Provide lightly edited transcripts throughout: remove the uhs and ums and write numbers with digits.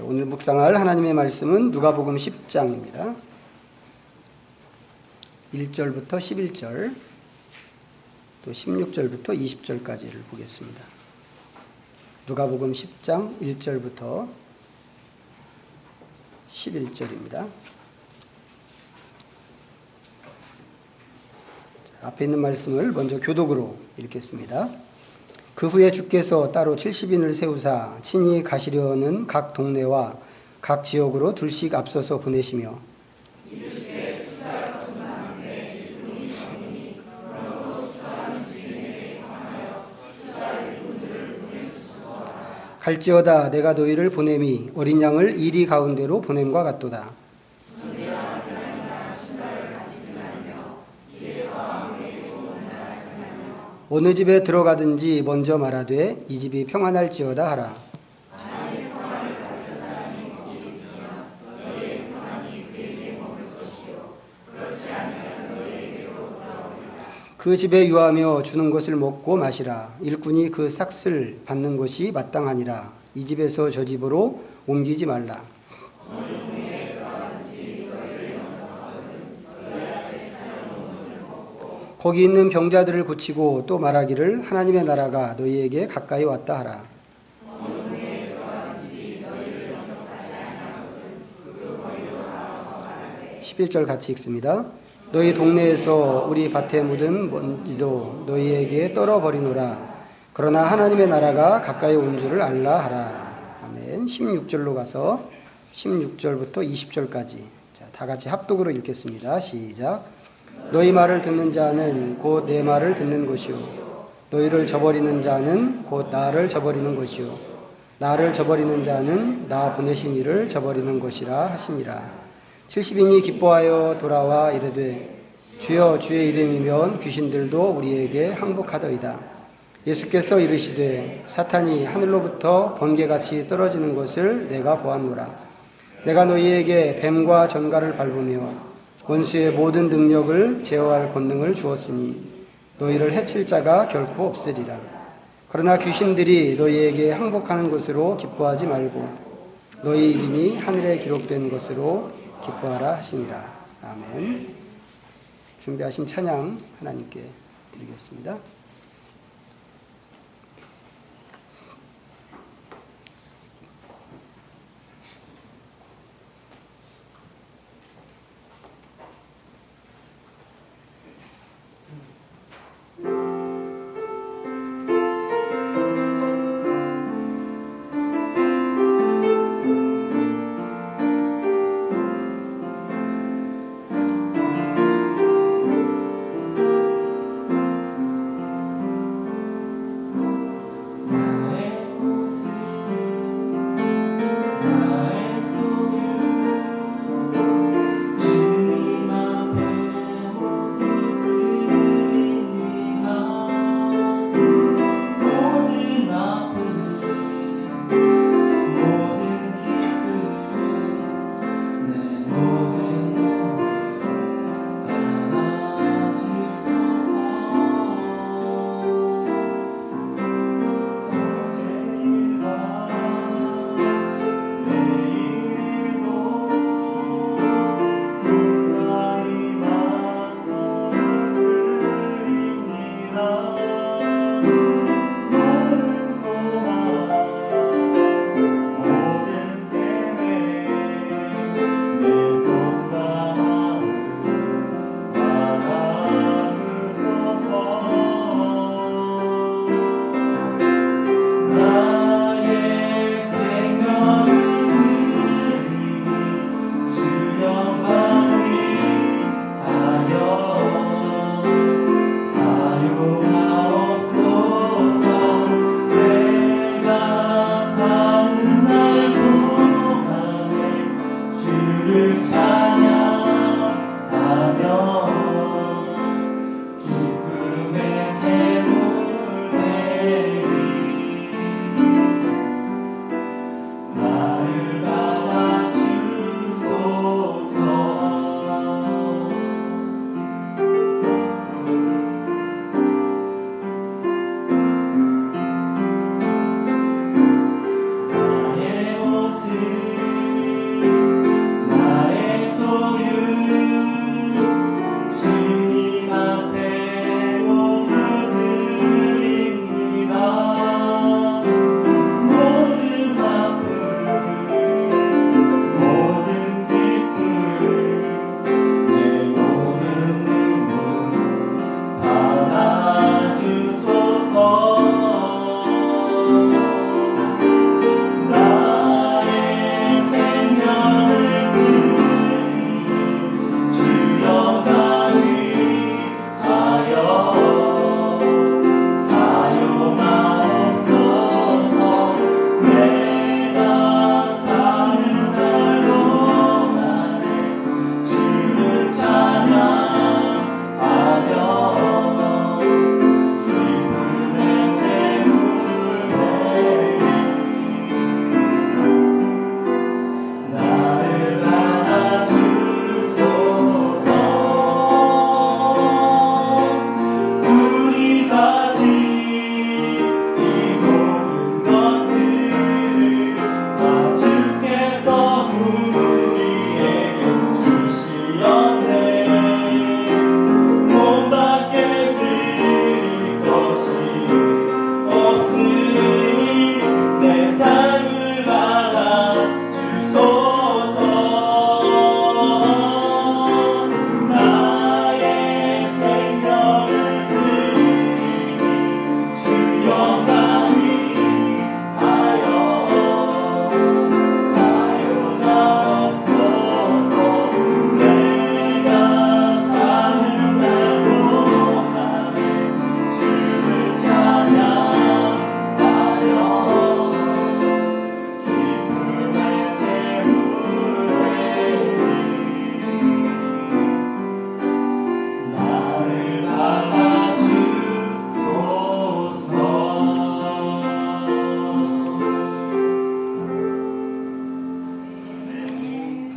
오늘 묵상할 하나님의 말씀은 누가복음 10장입니다. 1절부터 11절, 또 16절부터 20절까지를 보겠습니다. 누가복음 10장 1절부터 11절입니다. 앞에 있는 말씀을 먼저 교독으로 읽겠습니다. 그 후에 주께서 따로 70인을 세우사 친히 가시려는 각 동네와 각 지역으로 둘씩 앞서서 보내시며 갈지어다 내가 너희를 보냄이 어린 양을 이리 가운데로 보냄과 같도다. 어느 집에 들어가든지 먼저 말하되 이 집이 평안할지어다 하라. 그 집에 유하며 주는 것을 먹고 마시라. 일꾼이 그 삭슬 받는 것이 마땅하니라. 이 집에서 저 집으로 옮기지 말라. 거기 있는 병자들을 고치고 또 말하기를 하나님의 나라가 너희에게 가까이 왔다 하라. 11절 같이 읽습니다. 너희 동네에서 우리 밭에 묻은 먼지도 너희에게 떨어버리노라. 그러나 하나님의 나라가 가까이 온 줄을 알라 하라. 아멘. 16절로 가서 16절부터 20절까지 다 같이 합독으로 읽겠습니다. 시작. 너희 말을 듣는 자는 곧 내 말을 듣는 것이요 너희를 저버리는 자는 곧 나를 저버리는 것이요 나를 저버리는 자는 나 보내신 이를 저버리는 것이라 하시니라. 70인이 기뻐하여 돌아와 이르되 주여 주의 이름이면 귀신들도 우리에게 항복하더이다. 예수께서 이르시되 사탄이 하늘로부터 번개같이 떨어지는 것을 내가 보았노라. 내가 너희에게 뱀과 전갈을 밟으며 원수의 모든 능력을 제어할 권능을 주었으니 너희를 해칠 자가 결코 없으리라. 그러나 귀신들이 너희에게 항복하는 것으로 기뻐하지 말고 너희 이름이 하늘에 기록된 것으로 기뻐하라 하시니라. 아멘. 준비하신 찬양 하나님께 드리겠습니다.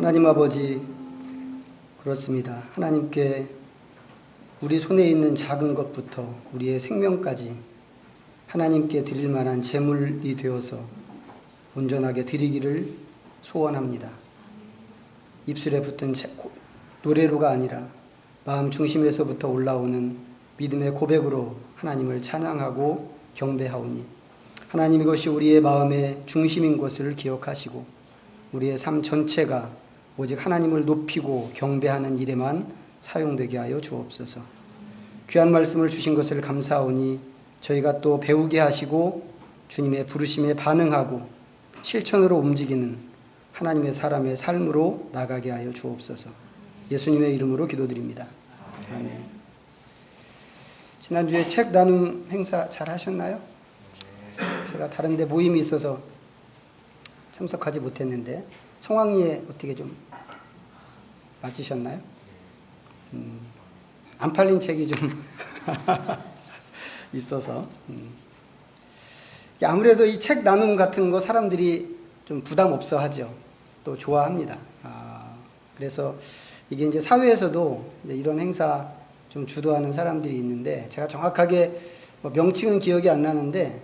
하나님 아버지, 그렇습니다. 하나님께 우리 손에 있는 작은 것부터 우리의 생명까지 하나님께 드릴 만한 제물이 되어서 온전하게 드리기를 소원합니다. 입술에 붙은 노래로가 아니라 마음 중심에서부터 올라오는 믿음의 고백으로 하나님을 찬양하고 경배하오니 하나님, 이것이 우리의 마음의 중심인 것을 기억하시고 우리의 삶 전체가 오직 하나님을 높이고 경배하는 일에만 사용되게 하여 주옵소서. 귀한 말씀을 주신 것을 감사하오니 저희가 또 배우게 하시고 주님의 부르심에 반응하고 실천으로 움직이는 하나님의 사람의 삶으로 나가게 하여 주옵소서. 예수님의 이름으로 기도드립니다. 아멘. 지난주에 책 나눔 행사 잘 하셨나요? 제가 다른 데 모임이 있어서 참석하지 못했는데 성황리에 어떻게 좀 맞으셨나요? 안 팔린 책이 좀 있어서 아무래도 이 책 나눔 같은 거 사람들이 좀 부담 없어 하죠. 또 좋아합니다. 그래서 이게 이제 사회에서도 이제 이런 행사 좀 주도하는 사람들이 있는데 제가 정확하게 명칭은 기억이 안 나는데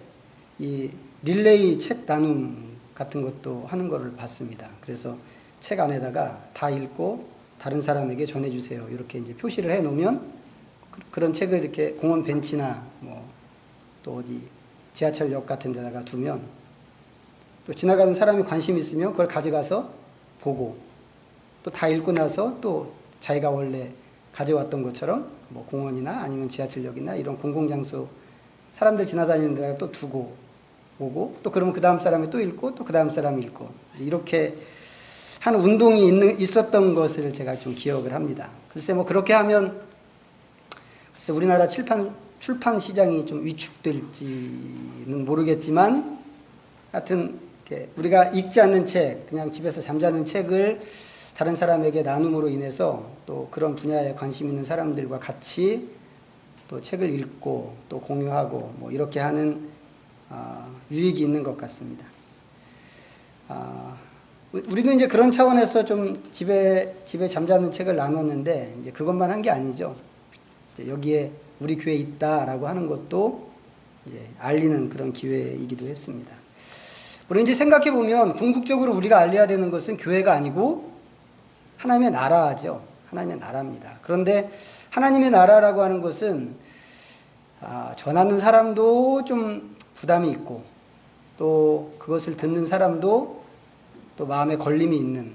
이 릴레이 책 나눔 같은 것도 하는 거를 봤습니다. 그래서 책 안에다가 다 읽고 다른 사람에게 전해주세요. 이렇게 이제 표시를 해 놓으면 그런 책을 이렇게 공원 벤치나 또 어디 지하철역 같은 데다가 두면 또 지나가는 사람이 관심 있으면 그걸 가져가서 보고 또 다 읽고 나서 또 자기가 원래 가져왔던 것처럼 공원이나 아니면 지하철역이나 이런 공공장소 사람들 지나다니는 데다가 또 두고 오고 또 그러면 그 다음 사람이 또 읽고 또 그 다음 사람이 읽고 이렇게 한 운동이 있었던 것을 제가 좀 기억을 합니다. 글쎄 그렇게 하면 글쎄 우리나라 출판 시장이 좀 위축될지는 모르겠지만 하여튼 우리가 읽지 않는 책, 그냥 집에서 잠자는 책을 다른 사람에게 나눔으로 인해서 또 그런 분야에 관심 있는 사람들과 같이 또 책을 읽고 또 공유하고 이렇게 하는 유익이 있는 것 같습니다. 우리도 이제 그런 차원에서 좀 집에 잠자는 책을 나눴는데 이제 그것만 한 게 아니죠. 여기에 우리 교회 있다라고 하는 것도 이제 알리는 그런 기회이기도 했습니다. 우리 이제 생각해 보면 궁극적으로 우리가 알려야 되는 것은 교회가 아니고 하나님의 나라죠. 하나님의 나라입니다. 그런데 하나님의 나라라고 하는 것은 전하는 사람도 좀 부담이 있고 또 그것을 듣는 사람도 또 마음에 걸림이 있는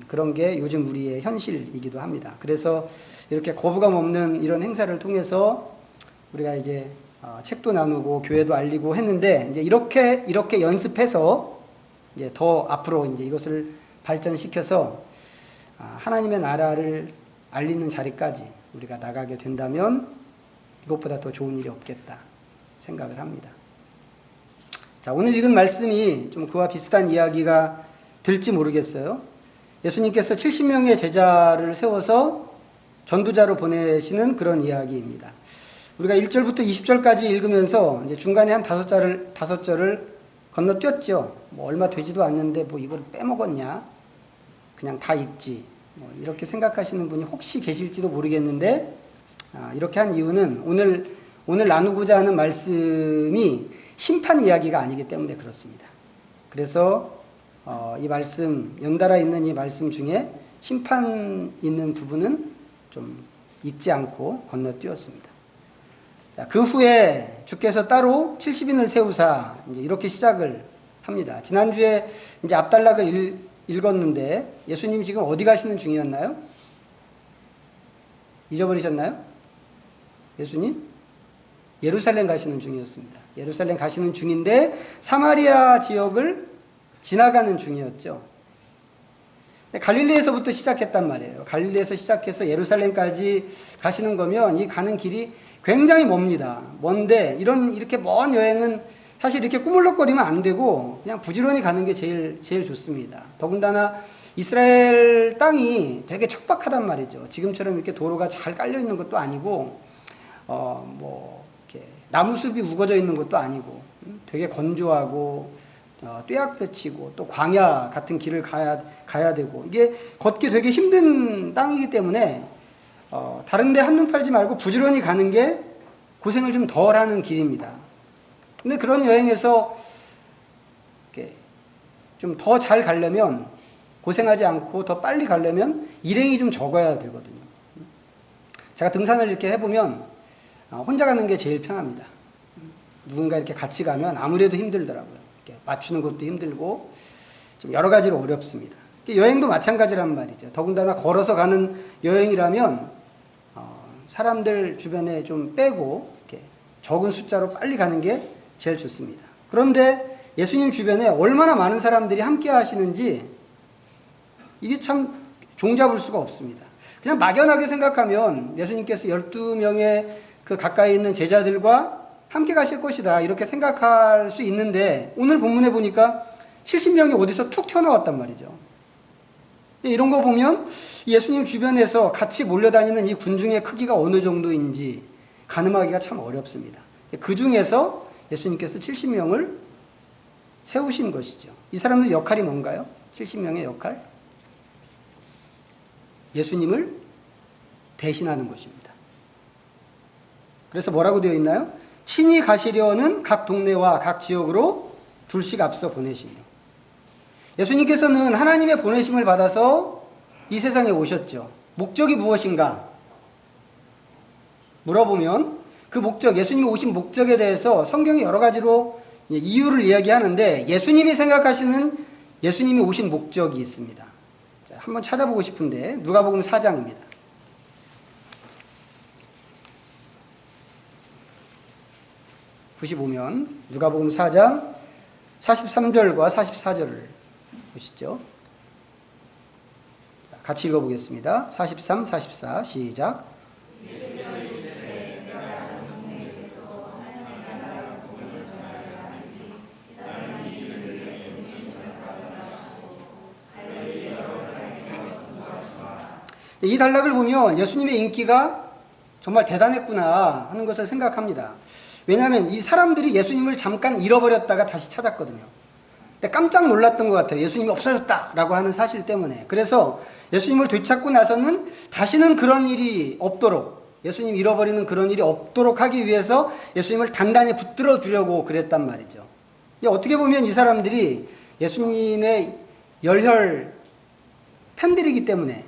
그런 게 요즘 우리의 현실이기도 합니다. 그래서 이렇게 거부감 없는 이런 행사를 통해서 우리가 이제 책도 나누고 교회도 알리고 했는데 이제 이렇게 연습해서 이제 더 앞으로 이제 이것을 발전시켜서 하나님의 나라를 알리는 자리까지 우리가 나가게 된다면 이것보다 더 좋은 일이 없겠다 생각을 합니다. 자, 오늘 읽은 말씀이 좀 그와 비슷한 이야기가 될지 모르겠어요. 예수님께서 70명의 제자를 세워서 전도자로 보내시는 그런 이야기입니다. 우리가 1절부터 20절까지 읽으면서 이제 중간에 한 5절을 건너뛰었죠. 얼마 되지도 않는데 이걸 빼먹었냐? 그냥 다 읽지. 이렇게 생각하시는 분이 혹시 계실지도 모르겠는데 이렇게 한 이유는 오늘 나누고자 하는 말씀이 심판 이야기가 아니기 때문에 그렇습니다. 그래서 이 말씀, 연달아 있는 이 말씀 중에 심판 있는 부분은 좀 읽지 않고 건너뛰었습니다. 그 후에 주께서 따로 70인을 세우사 이제 이렇게 시작을 합니다. 지난주에 이제 앞단락을 읽었는데 예수님이 지금 어디 가시는 중이었나요? 잊어버리셨나요? 예수님? 예루살렘 가시는 중이었습니다. 예루살렘 가시는 중인데 사마리아 지역을 지나가는 중이었죠. 갈릴리에서부터 시작했단 말이에요. 갈릴리에서 시작해서 예루살렘까지 가시는 거면 이 가는 길이 굉장히 멉니다. 먼데 이렇게 먼 여행은 사실 이렇게 꾸물럭거리면 안 되고 그냥 부지런히 가는 게 제일 좋습니다. 더군다나 이스라엘 땅이 되게 척박하단 말이죠. 지금처럼 이렇게 도로가 잘 깔려 있는 것도 아니고 이렇게 나무숲이 우거져 있는 것도 아니고 되게 건조하고 뙤약볕이고 또 광야 같은 길을 가야 되고 이게 걷기 되게 힘든 땅이기 때문에 다른 데 한눈 팔지 말고 부지런히 가는 게 고생을 좀 덜 하는 길입니다. 근데 그런 여행에서 좀 더 잘 가려면, 고생하지 않고 더 빨리 가려면 일행이 좀 적어야 되거든요. 제가 등산을 이렇게 해보면 혼자 가는 게 제일 편합니다. 누군가 이렇게 같이 가면 아무래도 힘들더라고요. 이렇게 맞추는 것도 힘들고 좀 여러 가지로 어렵습니다. 여행도 마찬가지란 말이죠. 더군다나 걸어서 가는 여행이라면 사람들 주변에 좀 빼고 이렇게 적은 숫자로 빨리 가는 게 제일 좋습니다. 그런데 예수님 주변에 얼마나 많은 사람들이 함께 하시는지 이게 참 종잡을 수가 없습니다. 그냥 막연하게 생각하면 예수님께서 12명의 그 가까이 있는 제자들과 함께 가실 것이다 이렇게 생각할 수 있는데, 오늘 본문에 보니까 70명이 어디서 툭 튀어나왔단 말이죠. 이런 거 보면 예수님 주변에서 같이 몰려다니는 이 군중의 크기가 어느 정도인지 가늠하기가 참 어렵습니다. 그 중에서 예수님께서 70명을 세우신 것이죠. 이 사람들 역할이 뭔가요? 70명의 역할? 예수님을 대신하는 것입니다. 그래서 뭐라고 되어 있나요? 친히 가시려는 각 동네와 각 지역으로 둘씩 앞서 보내시며, 예수님께서는 하나님의 보내심을 받아서 이 세상에 오셨죠. 목적이 무엇인가 물어보면 그 목적, 예수님이 오신 목적에 대해서 성경이 여러 가지로 이유를 이야기하는데, 예수님이 생각하시는 예수님이 오신 목적이 있습니다. 자, 한번 찾아보고 싶은데 누가복음 4장입니다. 보시면 누가복음 4장 43절과 44절을 보시죠. 같이 읽어보겠습니다. 43, 44 시작. 이 단락을 보면 예수님의 인기가 정말 대단했구나 하는 것을 생각합니다. 왜냐하면 이 사람들이 예수님을 잠깐 잃어버렸다가 다시 찾았거든요. 근데 깜짝 놀랐던 것 같아요. 예수님이 없어졌다라고 하는 사실 때문에. 그래서 예수님을 되찾고 나서는 다시는 그런 일이 없도록, 예수님 잃어버리는 그런 일이 없도록 하기 위해서 예수님을 단단히 붙들어 두려고 그랬단 말이죠. 어떻게 보면 이 사람들이 예수님의 열혈 팬들이기 때문에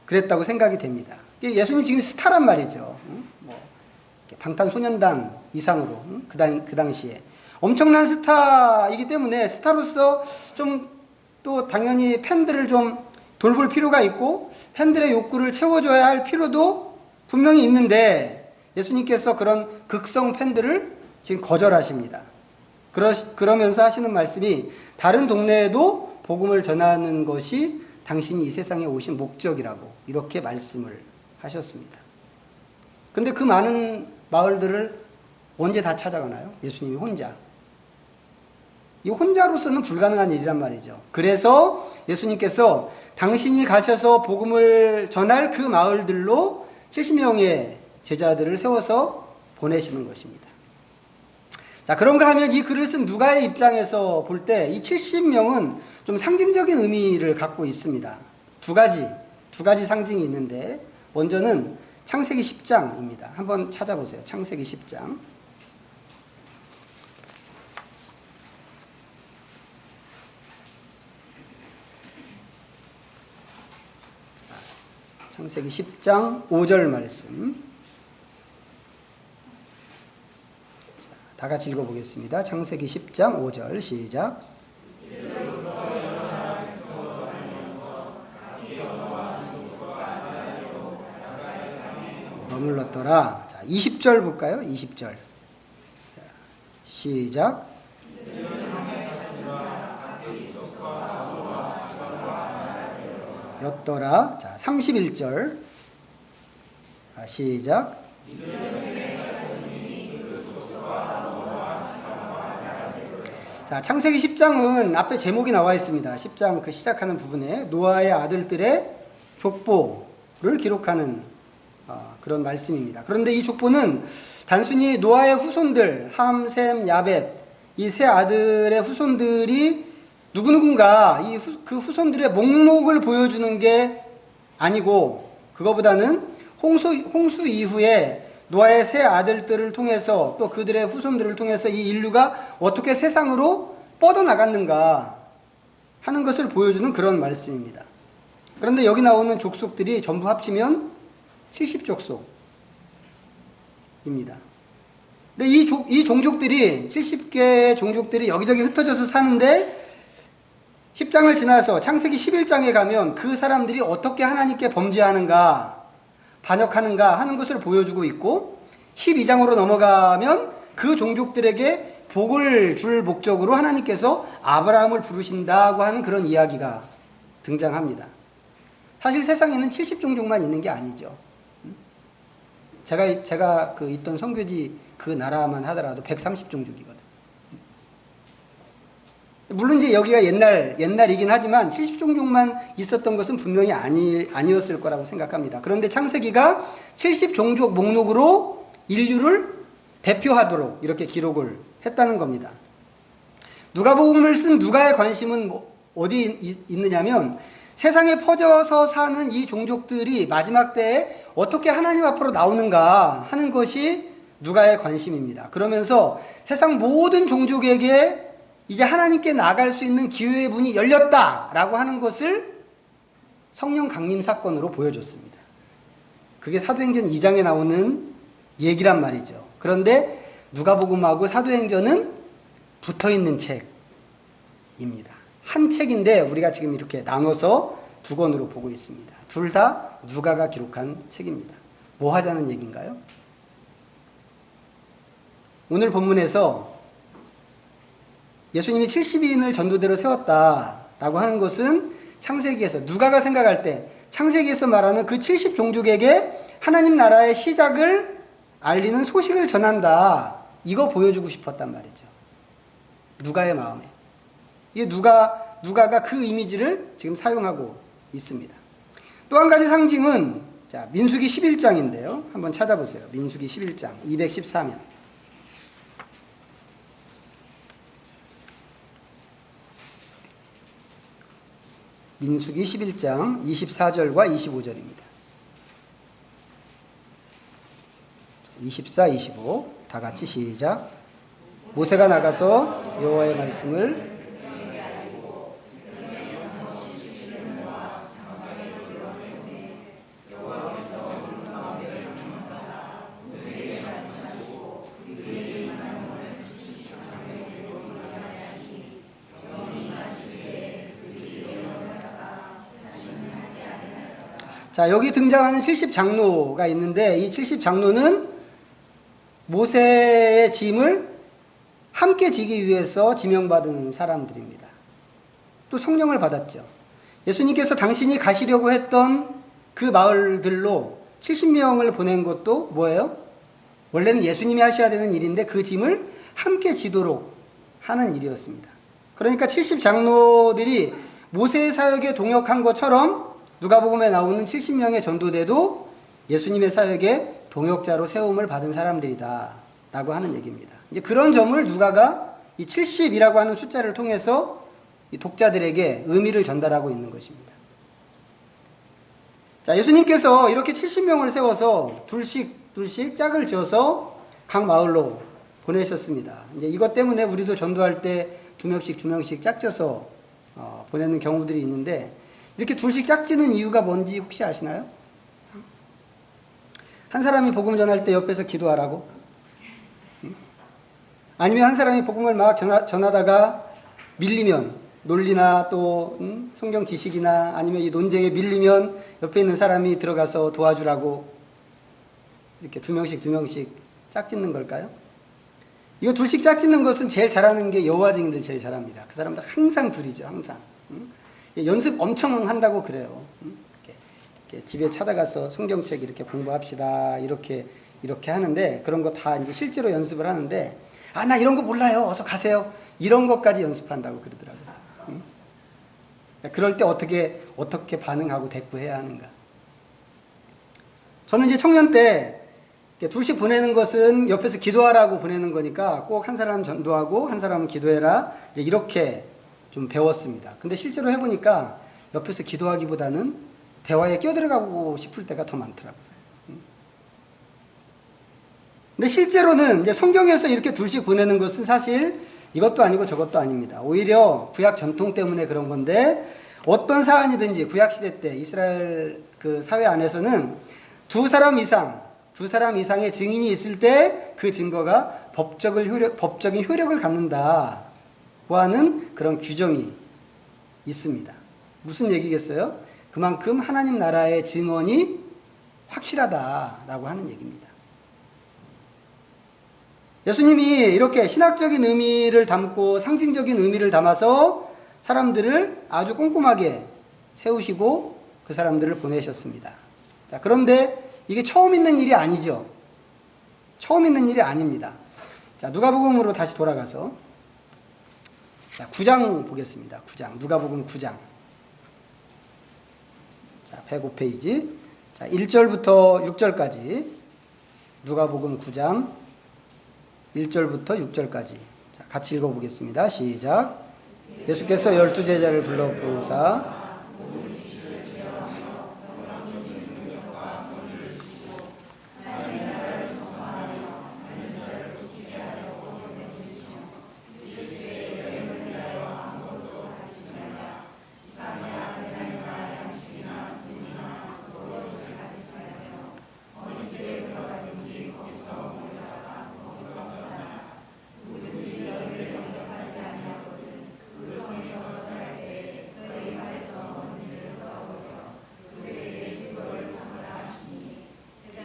그랬다고 생각이 됩니다. 예수님 지금 스타란 말이죠. 방탄소년단 이상으로 그 당시에 엄청난 스타이기 때문에, 스타로서 좀 또 당연히 팬들을 좀 돌볼 필요가 있고 팬들의 욕구를 채워줘야 할 필요도 분명히 있는데, 예수님께서 그런 극성 팬들을 지금 거절하십니다. 그러면서 하시는 말씀이 다른 동네에도 복음을 전하는 것이 당신이 이 세상에 오신 목적이라고 이렇게 말씀을 하셨습니다. 근데 그 많은 마을들을 언제 다 찾아가나요? 예수님이 혼자. 이 혼자로서는 불가능한 일이란 말이죠. 그래서 예수님께서 당신이 가셔서 복음을 전할 그 마을들로 70명의 제자들을 세워서 보내시는 것입니다. 자, 그런가 하면 이 글을 쓴 누가의 입장에서 볼 때 이 70명은 좀 상징적인 의미를 갖고 있습니다. 두 가지 상징이 있는데, 먼저는 창세기 10장입니다. 한번 찾아보세요. 창세기 10장. 창세기 10장 5절 말씀. 자, 다 같이 읽어보겠습니다. 창세기 10장 5절 시작. 머물렀더라. 자, 20절 볼까요? 20절. 자, 시작. 였더라. 자, 31절. 자, 시작. 자, 창세기 10장은 앞에 제목이 나와 있습니다. 10장 그 시작하는 부분에 노아의 아들들의 족보를 기록하는 그런 말씀입니다. 그런데 이 족보는 단순히 노아의 후손들 함, 셈, 야벳 이 세 아들의 후손들이 누구누군가 그 후손들의 목록을 보여주는 게 아니고, 그거보다는 홍수 이후에 노아의 세 아들들을 통해서 또 그들의 후손들을 통해서 이 인류가 어떻게 세상으로 뻗어나갔는가 하는 것을 보여주는 그런 말씀입니다. 그런데 여기 나오는 족속들이 전부 합치면 70족속입니다. 근데 이 종족들이 70개의 종족들이 여기저기 흩어져서 사는데 10장을 지나서 창세기 11장에 가면 그 사람들이 어떻게 하나님께 범죄하는가, 반역하는가 하는 것을 보여주고 있고, 12장으로 넘어가면 그 종족들에게 복을 줄 목적으로 하나님께서 아브라함을 부르신다고 하는 그런 이야기가 등장합니다. 사실 세상에는 70종족만 있는 게 아니죠. 제가 있던 선교지 그 나라만 하더라도 130종족이거든. 물론 이제 여기가 옛날이긴 하지만 70종족만 있었던 것은 분명히 아니었을 거라고 생각합니다. 그런데 창세기가 70종족 목록으로 인류를 대표하도록 이렇게 기록을 했다는 겁니다. 누가복음을 쓴 누가의 관심은 어디 있느냐면, 세상에 퍼져서 사는 이 종족들이 마지막 때에 어떻게 하나님 앞으로 나오는가 하는 것이 누가의 관심입니다. 그러면서 세상 모든 종족에게 이제 하나님께 나아갈 수 있는 기회의 문이 열렸다라고 하는 것을 성령 강림 사건으로 보여줬습니다. 그게 사도행전 2장에 나오는 얘기란 말이죠. 그런데 누가복음하고 사도행전은 붙어있는 책입니다. 한 책인데 우리가 지금 이렇게 나눠서 두 권으로 보고 있습니다. 둘 다 누가가 기록한 책입니다. 뭐 하자는 얘기인가요? 오늘 본문에서 예수님이 70인을 전도대로 세웠다라고 하는 것은 창세기에서, 누가가 생각할 때 창세기에서 말하는 그 70종족에게 하나님 나라의 시작을 알리는 소식을 전한다, 이거 보여주고 싶었단 말이죠. 누가의 마음에. 이게 누가가 그 이미지를 지금 사용하고 있습니다. 또 한 가지 상징은 민수기 11장인데요. 한번 찾아보세요. 민수기 11장 214면. 민수기 11장 24절과 25절입니다. 24, 25 다 같이 시작. 모세가 나가서 여호와의 말씀을 자, 여기 등장하는 70장로가 있는데, 이 70장로는 모세의 짐을 함께 지기 위해서 지명받은 사람들입니다. 또 성령을 받았죠. 예수님께서 당신이 가시려고 했던 그 마을들로 70명을 보낸 것도 뭐예요? 원래는 예수님이 하셔야 되는 일인데 그 짐을 함께 지도록 하는 일이었습니다. 그러니까 70장로들이 모세의 사역에 동역한 것처럼 누가복음에 나오는 70명의 전도대도 예수님의 사역에 동역자로 세움을 받은 사람들이다 라고 하는 얘기입니다. 이제 그런 점을 누가가 이 70이라고 하는 숫자를 통해서 이 독자들에게 의미를 전달하고 있는 것입니다. 자, 예수님께서 이렇게 70명을 세워서 둘씩 짝을 지어서 각 마을로 보내셨습니다. 이제 이것 때문에 우리도 전도할 때 두 명씩 짝져서 보내는 경우들이 있는데, 이렇게 둘씩 짝지는 이유가 뭔지 혹시 아시나요? 한 사람이 복음 전할 때 옆에서 기도하라고? 아니면 한 사람이 복음을 막 전하다가 밀리면, 논리나 또 성경 지식이나 아니면 이 논쟁에 밀리면 옆에 있는 사람이 들어가서 도와주라고 이렇게 두 명씩 짝짓는 걸까요? 이거 둘씩 짝짓는 것은 제일 잘하는 게 여호와 증인들 제일 잘합니다. 그 사람들 항상 둘이죠. 항상. 연습 엄청 한다고 그래요. 이렇게 집에 찾아가서 성경책 이렇게 공부합시다. 이렇게 하는데, 그런 거 다 이제 실제로 연습을 하는데, 나 이런 거 몰라요. 어서 가세요. 이런 것까지 연습한다고 그러더라고요. 그럴 때 어떻게 반응하고 대꾸해야 하는가. 저는 이제 청년 때 둘씩 보내는 것은 옆에서 기도하라고 보내는 거니까 꼭 한 사람 전도하고 한 사람은 기도해라. 이제 이렇게 좀 배웠습니다. 근데 실제로 해보니까 옆에서 기도하기보다는 대화에 끼어들어가고 싶을 때가 더 많더라고요. 근데 실제로는 이제 성경에서 이렇게 둘씩 보내는 것은 사실 이것도 아니고 저것도 아닙니다. 오히려 구약 전통 때문에 그런 건데 어떤 사안이든지 구약 시대 때 이스라엘 그 사회 안에서는 두 사람 이상의 증인이 있을 때 그 증거가 법적인 효력을 갖는다고 하는 그런 규정이 있습니다. 무슨 얘기겠어요? 그만큼 하나님 나라의 증언이 확실하다라고 하는 얘기입니다. 예수님이 이렇게 신학적인 의미를 담고 상징적인 의미를 담아서 사람들을 아주 꼼꼼하게 세우시고 그 사람들을 보내셨습니다. 자, 그런데 이게 처음 있는 일이 아니죠. 처음 있는 일이 아닙니다. 자, 누가복음으로 다시 돌아가서 자, 9장 보겠습니다. 9장. 누가복음 9장. 자, 105페이지. 자, 1절부터 6절까지. 누가복음 9장 1절부터 6절까지. 자, 같이 읽어보겠습니다. 시작. 예수께서 12제자를 불러 부르사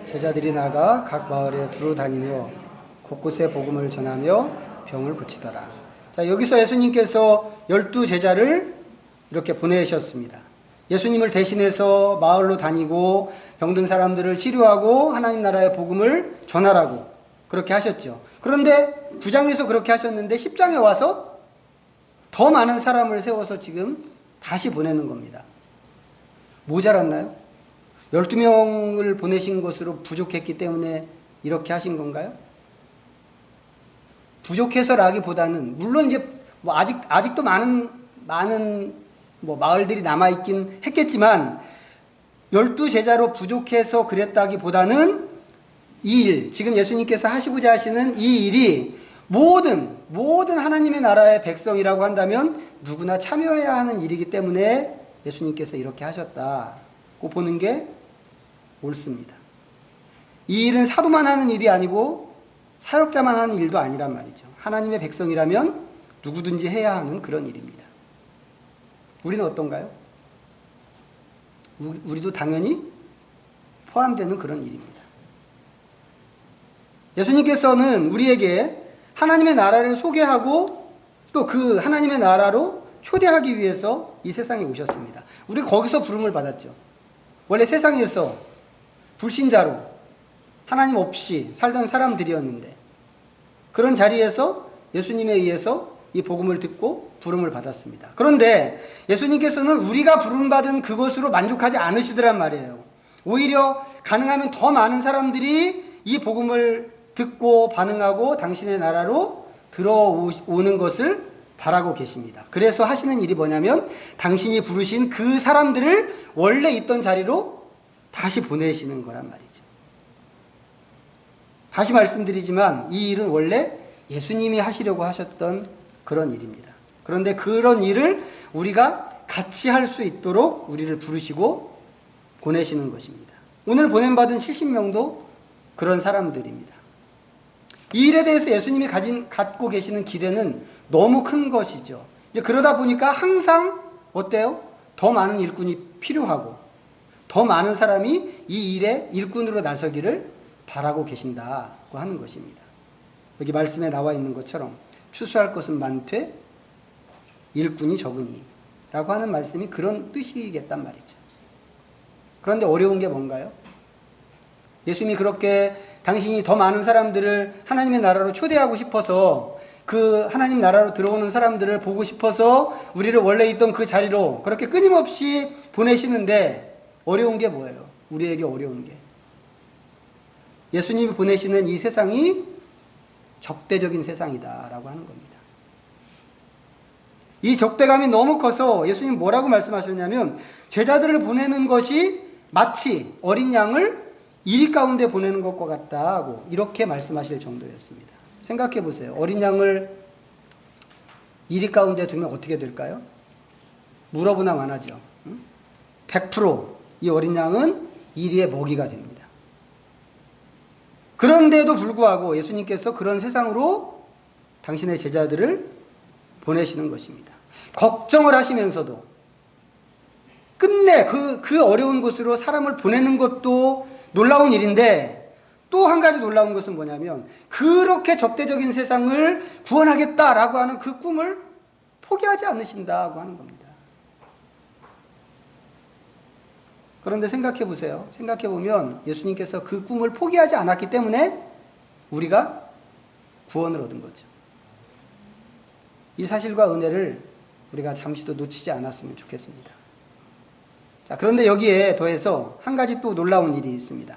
제자들이 나가 각 마을에 두루 다니며 곳곳에 복음을 전하며 병을 고치더라. 자, 여기서 예수님께서 12제자를 이렇게 보내셨습니다. 예수님을 대신해서 마을로 다니고 병든 사람들을 치료하고 하나님 나라의 복음을 전하라고 그렇게 하셨죠. 그런데 9장에서 그렇게 하셨는데 10장에 와서 더 많은 사람을 세워서 지금 다시 보내는 겁니다. 모자랐나요? 12명을 보내신 것으로 부족했기 때문에 이렇게 하신 건가요? 부족해서라기보다는 물론 이제 뭐 아직도 많은 뭐 마을들이 남아있긴 했겠지만 12제자로 부족해서 그랬다기보다는 이 일, 지금 예수님께서 하시고자 하시는 이 일이 모든 하나님의 나라의 백성이라고 한다면 누구나 참여해야 하는 일이기 때문에 예수님께서 이렇게 하셨다고 보는 게 옳습니다. 이 일은 사도만 하는 일이 아니고 사역자만 하는 일도 아니란 말이죠. 하나님의 백성이라면 누구든지 해야 하는 그런 일입니다. 우리는 어떤가요? 우리도 당연히 포함되는 그런 일입니다. 예수님께서는 우리에게 하나님의 나라를 소개하고 또 그 하나님의 나라로 초대하기 위해서 이 세상에 오셨습니다. 우리 거기서 부름을 받았죠. 원래 세상에서 불신자로 하나님 없이 살던 사람들이었는데 그런 자리에서 예수님에 의해서 이 복음을 듣고 부름을 받았습니다. 그런데 예수님께서는 우리가 부름받은 그것으로 만족하지 않으시더란 말이에요. 오히려 가능하면 더 많은 사람들이 이 복음을 듣고 반응하고 당신의 나라로 들어오는 것을 바라고 계십니다. 그래서 하시는 일이 뭐냐면 당신이 부르신 그 사람들을 원래 있던 자리로 다시 보내시는 거란 말이죠. 다시 말씀드리지만 이 일은 원래 예수님이 하시려고 하셨던 그런 일입니다. 그런데 그런 일을 우리가 같이 할 수 있도록 우리를 부르시고 보내시는 것입니다. 오늘 보냄받은 70명도 그런 사람들입니다. 이 일에 대해서 예수님이 갖고 계시는 기대는 너무 큰 것이죠. 이제 그러다 보니까 항상 어때요? 더 많은 일꾼이 필요하고 더 많은 사람이 이 일에 일꾼으로 나서기를 바라고 계신다고 하는 것입니다. 여기 말씀에 나와 있는 것처럼 추수할 것은 많되 일꾼이 적으니 라고 하는 말씀이 그런 뜻이겠단 말이죠. 그런데 어려운 게 뭔가요? 예수님이 그렇게 당신이 더 많은 사람들을 하나님의 나라로 초대하고 싶어서 그 하나님 나라로 들어오는 사람들을 보고 싶어서 우리를 원래 있던 그 자리로 그렇게 끊임없이 보내시는데 어려운 게 뭐예요? 우리에게 어려운 게 예수님이 보내시는 이 세상이 적대적인 세상이다라고 하는 겁니다. 이 적대감이 너무 커서 예수님 뭐라고 말씀하셨냐면 제자들을 보내는 것이 마치 어린 양을 이리 가운데 보내는 것과 같다 하고 이렇게 말씀하실 정도였습니다. 생각해 보세요. 어린 양을 이리 가운데 두면 어떻게 될까요? 물어보나 마나죠. 100% 이 어린 양은 이리의 먹이가 됩니다. 그런데도 불구하고 예수님께서 그런 세상으로 당신의 제자들을 보내시는 것입니다. 걱정을 하시면서도 끝내 그 어려운 곳으로 사람을 보내는 것도 놀라운 일인데 또 한 가지 놀라운 것은 뭐냐면 그렇게 적대적인 세상을 구원하겠다라고 하는 그 꿈을 포기하지 않으신다고 하는 겁니다. 그런데 생각해 보세요. 생각해 보면 예수님께서 그 꿈을 포기하지 않았기 때문에 우리가 구원을 얻은 거죠. 이 사실과 은혜를 우리가 잠시도 놓치지 않았으면 좋겠습니다. 자, 그런데 여기에 더해서 한 가지 또 놀라운 일이 있습니다.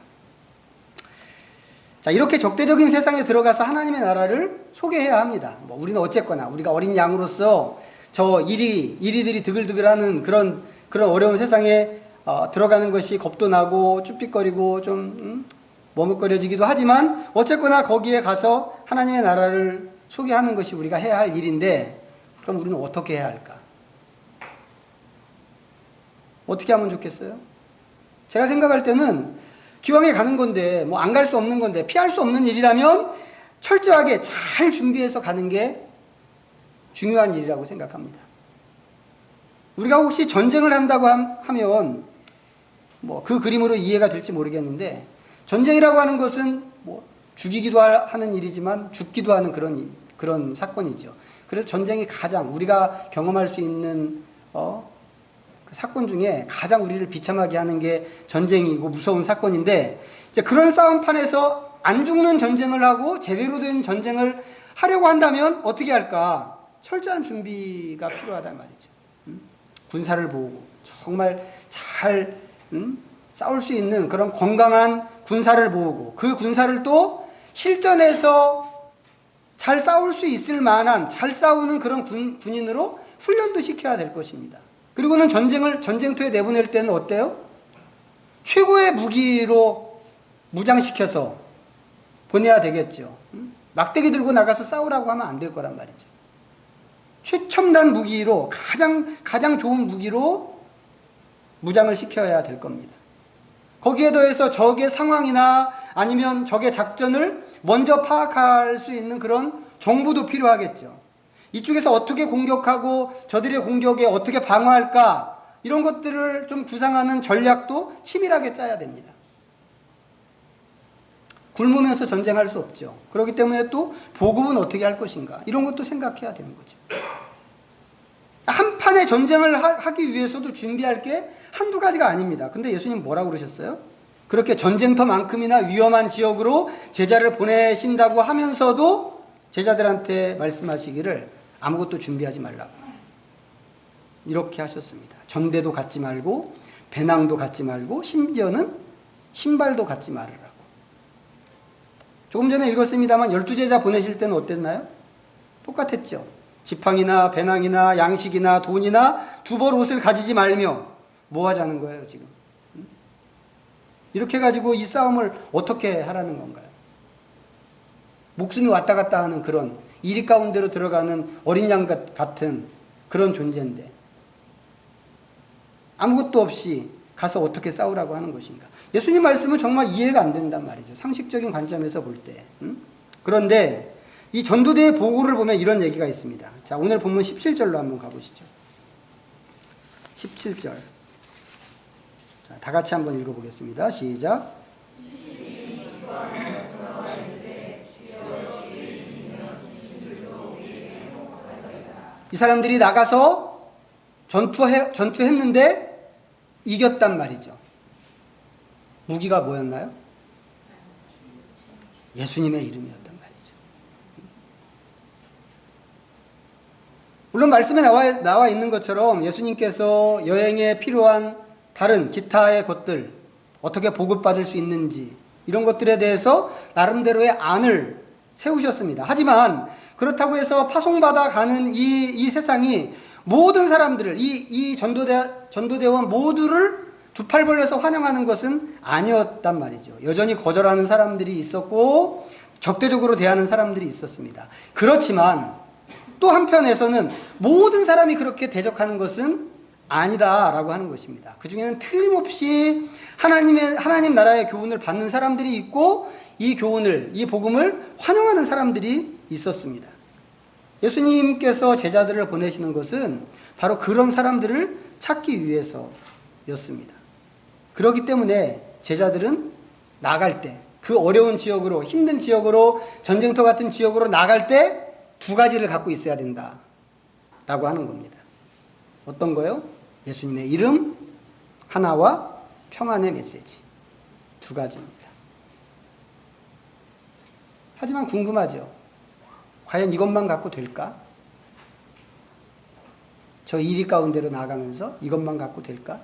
자, 이렇게 적대적인 세상에 들어가서 하나님의 나라를 소개해야 합니다. 우리는 어쨌거나 우리가 어린 양으로서 저 이리들이 드글드글하는 그런 어려운 세상에 들어가는 것이 겁도 나고 쭈삣거리고 좀 머뭇거려지기도 하지만 어쨌거나 거기에 가서 하나님의 나라를 소개하는 것이 우리가 해야 할 일인데 그럼 우리는 어떻게 해야 할까? 어떻게 하면 좋겠어요? 제가 생각할 때는 기왕에 가는 건데 안 갈 수 없는 건데 피할 수 없는 일이라면 철저하게 잘 준비해서 가는 게 중요한 일이라고 생각합니다. 우리가 혹시 전쟁을 한다고 하면 그 그림으로 이해가 될지 모르겠는데 전쟁이라고 하는 것은 죽이기도 하는 일이지만 죽기도 하는 그런 사건이죠. 그래서 전쟁이 가장 우리가 경험할 수 있는 그 사건 중에 가장 우리를 비참하게 하는 게 전쟁이고 무서운 사건인데 이제 그런 싸움판에서 안 죽는 전쟁을 하고 제대로 된 전쟁을 하려고 한다면 어떻게 할까? 철저한 준비가 필요하단 말이죠. 군사를 모으고 정말 잘 싸울 수 있는 그런 건강한 군사를 모으고 그 군사를 또 실전에서 잘 싸울 수 있을 만한 잘 싸우는 그런 군인으로 훈련도 시켜야 될 것입니다. 그리고는 전쟁터에 내보낼 때는 어때요? 최고의 무기로 무장시켜서 보내야 되겠죠. 막대기 들고 나가서 싸우라고 하면 안 될 거란 말이죠. 최첨단 무기로 가장 좋은 무기로 무장을 시켜야 될 겁니다. 거기에 더해서 적의 상황이나 아니면 적의 작전을 먼저 파악할 수 있는 그런 정보도 필요하겠죠. 이쪽에서 어떻게 공격하고 저들의 공격에 어떻게 방어할까 이런 것들을 좀 구상하는 전략도 치밀하게 짜야 됩니다. 굶으면서 전쟁할 수 없죠. 그렇기 때문에 또 보급은 어떻게 할 것인가 이런 것도 생각해야 되는 거죠. 한 판의 전쟁을 하기 위해서도 준비할 게 한두 가지가 아닙니다. 근데 예수님 뭐라고 그러셨어요? 그렇게 전쟁터만큼이나 위험한 지역으로 제자를 보내신다고 하면서도 제자들한테 말씀하시기를 아무것도 준비하지 말라고 이렇게 하셨습니다. 전대도 갖지 말고 배낭도 갖지 말고 심지어는 신발도 갖지 말으라고. 조금 전에 읽었습니다만 12제자 보내실 때는 어땠나요? 똑같았죠. 지팡이나 배낭이나 양식이나 돈이나 두 벌 옷을 가지지 말며 뭐 하자는 거예요 지금? 이렇게 가지고 이 싸움을 어떻게 하라는 건가요? 목숨이 왔다 갔다 하는 그런 이리 가운데로 들어가는 어린 양 같은 그런 존재인데 아무것도 없이 가서 어떻게 싸우라고 하는 것인가? 예수님 말씀은 정말 이해가 안 된단 말이죠. 상식적인 관점에서 볼 때. 그런데 이 전도대의 보고를 보면 이런 얘기가 있습니다. 자, 오늘 본문 17절로 한번 가보시죠. 17절. 자, 다 같이 한번 읽어보겠습니다. 시작. 이 사람들이 나가서 전투했는데 이겼단 말이죠. 무기가 뭐였나요? 예수님의 이름이었단 말이죠. 물론 말씀에 나와 있는 것처럼 예수님께서 여행에 필요한 다른 기타의 것들 어떻게 보급받을 수 있는지 이런 것들에 대해서 나름대로의 안을 세우셨습니다. 하지만 그렇다고 해서 파송받아 가는 이 세상이 모든 사람들을, 이 전도대원 모두를 두 팔 벌려서 환영하는 것은 아니었단 말이죠. 여전히 거절하는 사람들이 있었고 적대적으로 대하는 사람들이 있었습니다. 그렇지만 또 한편에서는 모든 사람이 그렇게 대적하는 것은 아니다라고 하는 것입니다. 그 중에는 틀림없이 하나님 나라의 교훈을 받는 사람들이 있고 이 교훈을, 이 복음을 환영하는 사람들이 있었습니다. 예수님께서 제자들을 보내시는 것은 바로 그런 사람들을 찾기 위해서였습니다. 그렇기 때문에 제자들은 나갈 때, 그 어려운 지역으로, 힘든 지역으로, 전쟁터 같은 지역으로 나갈 때 두 가지를 갖고 있어야 된다라고 하는 겁니다. 어떤 거요? 예수님의 이름 하나와 평안의 메시지. 두 가지입니다. 하지만 궁금하죠. 과연 이것만 갖고 될까? 저 이리 가운데로 나가면서 이것만 갖고 될까?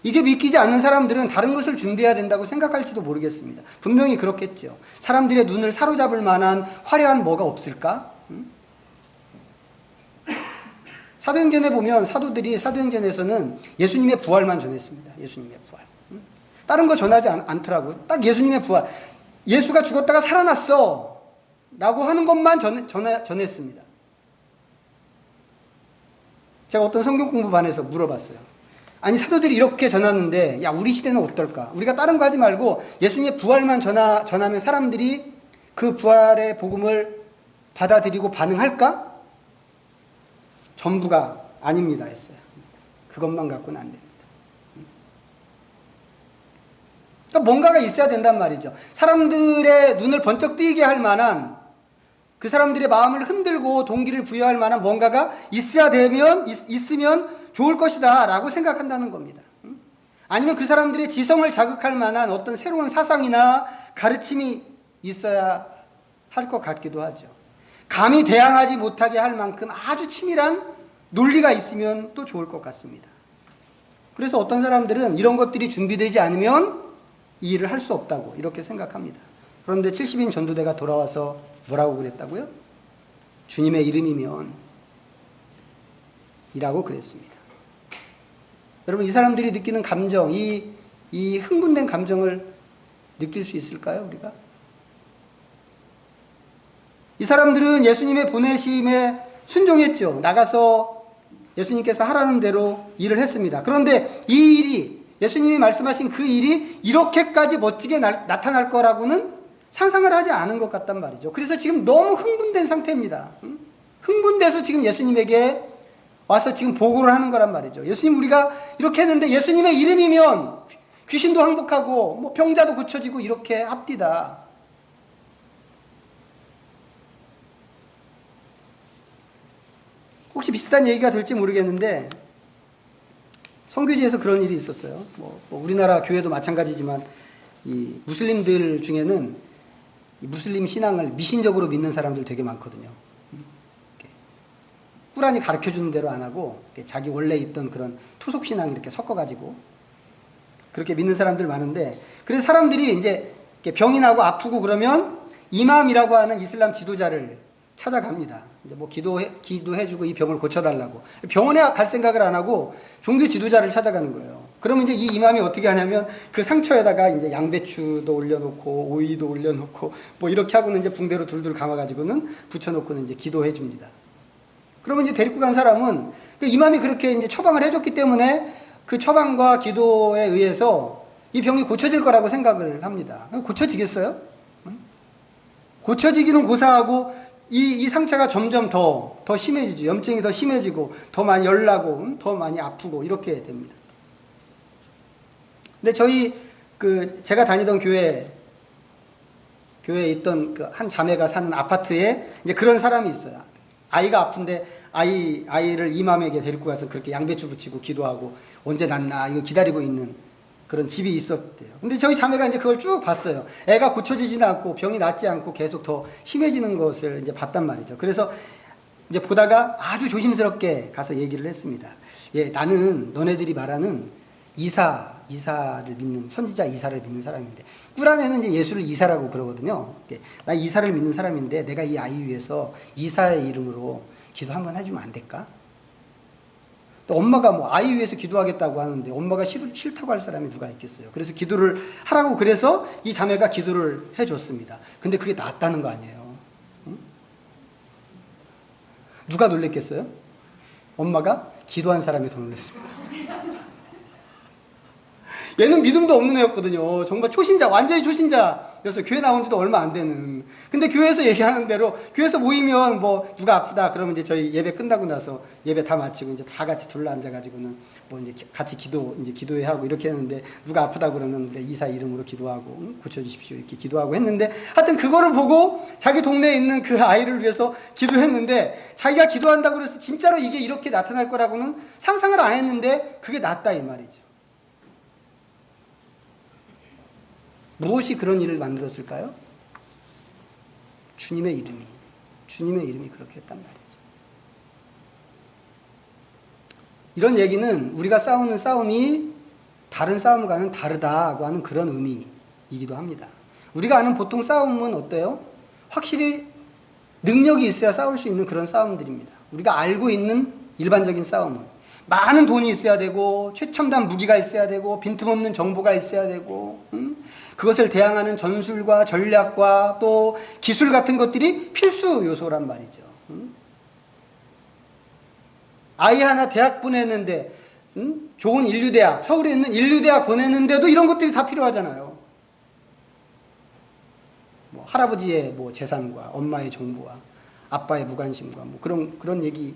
이게 믿기지 않는 사람들은 다른 것을 준비해야 된다고 생각할지도 모르겠습니다. 분명히 그렇겠죠. 사람들의 눈을 사로잡을 만한 화려한 뭐가 없을까? 사도행전에 보면 사도들이 사도행전에서는 예수님의 부활만 전했습니다. 예수님의 부활. 다른 거 전하지 않더라고요. 딱 예수님의 부활. 예수가 죽었다가 살아났어 라고 하는 것만 전했습니다. 제가 어떤 성경 공부반에서 물어봤어요. 아니 사도들이 이렇게 전하는데 야 우리 시대는 어떨까? 우리가 다른 거 하지 말고 예수님의 부활만 전하면 사람들이 그 부활의 복음을 받아들이고 반응할까? 전부가 아닙니다 했어요. 그것만 갖고는 안 됩니다. 그러니까 뭔가가 있어야 된단 말이죠. 사람들의 눈을 번쩍 뜨이게 할 만한, 그 사람들의 마음을 흔들고 동기를 부여할 만한 뭔가가 있으면 좋을 것이다 라고 생각한다는 겁니다. 아니면 그 사람들의 지성을 자극할 만한 어떤 새로운 사상이나 가르침이 있어야 할 것 같기도 하죠. 감히 대항하지 못하게 할 만큼 아주 치밀한 논리가 있으면 또 좋을 것 같습니다. 그래서 어떤 사람들은 이런 것들이 준비되지 않으면 이 일을 할 수 없다고 이렇게 생각합니다. 그런데 70인 전도대가 돌아와서 뭐라고 그랬다고요? 주님의 이름이면 이라고 그랬습니다. 여러분 이 사람들이 느끼는 감정, 이 흥분된 감정을 느낄 수 있을까요? 우리가? 이 사람들은 예수님의 보내심에 순종했죠. 나가서 예수님께서 하라는 대로 일을 했습니다. 그런데 이 일이, 예수님이 말씀하신 그 일이 이렇게까지 멋지게 나타날 거라고는 상상을 하지 않은 것 같단 말이죠. 그래서 지금 너무 흥분된 상태입니다. 흥분돼서 지금 예수님에게 와서 지금 보고를 하는 거란 말이죠. 예수님 우리가 이렇게 했는데 예수님의 이름이면 귀신도 항복하고 뭐 병자도 고쳐지고 이렇게 합디다. 혹시 비슷한 얘기가 될지 모르겠는데 선교지에서 그런 일이 있었어요. 뭐 우리나라 교회도 마찬가지지만 이 무슬림들 중에는 이 무슬림 신앙을 미신적으로 믿는 사람들 되게 많거든요. 꾸란이 가르쳐주는 대로 안 하고 자기 원래 있던 그런 토속 신앙 이렇게 섞어가지고 그렇게 믿는 사람들 많은데, 그래서 사람들이 이제 병이 나고 아프고 그러면 이맘이라고 하는 이슬람 지도자를 찾아갑니다. 이제 뭐 기도해주고 이 병을 고쳐달라고. 병원에 갈 생각을 안 하고 종교 지도자를 찾아가는 거예요. 그러면 이제 이 이맘이 어떻게 하냐면 그 상처에다가 이제 양배추도 올려놓고 오이도 올려놓고 뭐 이렇게 하고는 이제 붕대로 둘둘 감아가지고는 붙여놓고는 이제 기도해줍니다. 그러면 이제 데리고 간 사람은 그 이맘이 그렇게 이제 처방을 해줬기 때문에 그 처방과 기도에 의해서 이 병이 고쳐질 거라고 생각을 합니다. 고쳐지겠어요? 고쳐지기는 고사하고 이 상처가 점점 더 심해지죠. 염증이 더 심해지고 더 많이 열나고 더 많이 아프고 이렇게 됩니다. 근데 제가 다니던 교회에 있던 그 한 자매가 사는 아파트에 이제 그런 사람이 있어요. 아이가 아픈데 아이를 이맘에게 데리고 가서 그렇게 양배추 붙이고 기도하고 언제 낫나 이거 기다리고 있는 그런 집이 있었대요. 근데 저희 자매가 이제 그걸 쭉 봤어요. 애가 고쳐지지는 않고 병이 낫지 않고 계속 더 심해지는 것을 이제 봤단 말이죠. 그래서 이제 보다가 아주 조심스럽게 가서 얘기를 했습니다. 예, 나는 너네들이 말하는 이사를 믿는, 선지자 이사를 믿는 사람인데, 꿀 안에는 이제 예수를 이사라고 그러거든요. 나 이사를 믿는 사람인데 내가 이 아이 위해서 이사의 이름으로 기도 한번 해주면 안 될까? 또 엄마가 뭐 아이 위해서 기도하겠다고 하는데 엄마가 싫다고 할 사람이 누가 있겠어요? 그래서 기도를 하라고, 그래서 이 자매가 기도를 해줬습니다. 근데 그게 낫다는 거 아니에요? 응? 누가 놀랬겠어요? 엄마가? 기도한 사람이 더 놀랐습니다. 얘는 믿음도 없는 애였거든요. 정말 초신자, 완전히 초신자여서 교회 나온 지도 얼마 안 되는. 근데 교회에서 얘기하는 대로, 교회에서 모이면 뭐 누가 아프다 그러면 이제 저희 예배 끝나고 나서 예배 다 마치고 이제 다 같이 둘러앉아가지고는 뭐 이제 같이 기도회 하고 이렇게 했는데, 누가 아프다 그러면 우리 이사 이름으로 기도하고 고쳐주십시오 이렇게 기도하고 했는데, 하여튼 그거를 보고 자기 동네에 있는 그 아이를 위해서 기도했는데, 자기가 기도한다고 그래서 진짜로 이게 이렇게 나타날 거라고는 상상을 안 했는데 그게 낫다 이 말이죠. 무엇이 그런 일을 만들었을까요? 주님의 이름이 그렇게 했단 말이죠. 이런 얘기는 우리가 싸우는 싸움이 다른 싸움과는 다르다고 하는 그런 의미이기도 합니다. 우리가 아는 보통 싸움은 어때요? 확실히 능력이 있어야 싸울 수 있는 그런 싸움들입니다. 우리가 알고 있는 일반적인 싸움은 많은 돈이 있어야 되고, 최첨단 무기가 있어야 되고, 빈틈없는 정보가 있어야 되고, 그것을 대항하는 전술과 전략과 또 기술 같은 것들이 필수 요소란 말이죠. 아이 하나 대학 보내는데, 좋은 인류대학, 서울에 있는 인류대학 보내는데도 이런 것들이 다 필요하잖아요. 뭐 할아버지의 뭐 재산과 엄마의 정보와 아빠의 무관심과 뭐 그런 얘기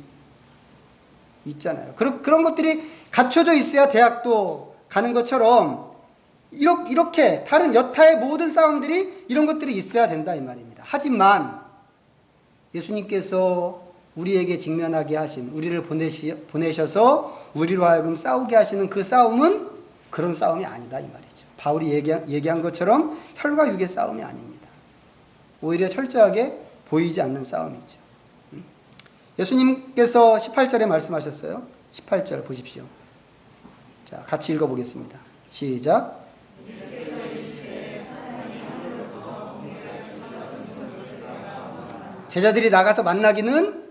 있잖아요. 그런 것들이 갖춰져 있어야 대학도 가는 것처럼, 이렇게 다른 여타의 모든 싸움들이 이런 것들이 있어야 된다 이 말입니다. 하지만 예수님께서 우리에게 직면하게 하신, 우리를 보내셔서 우리로 하여금 싸우게 하시는 그 싸움은 그런 싸움이 아니다 이 말이죠. 바울이 얘기한 것처럼 혈과 육의 싸움이 아닙니다. 오히려 철저하게 보이지 않는 싸움이죠. 예수님께서 18절에 말씀하셨어요. 18절 보십시오. 자, 같이 읽어보겠습니다. 시작. 제자들이 나가서 만나기는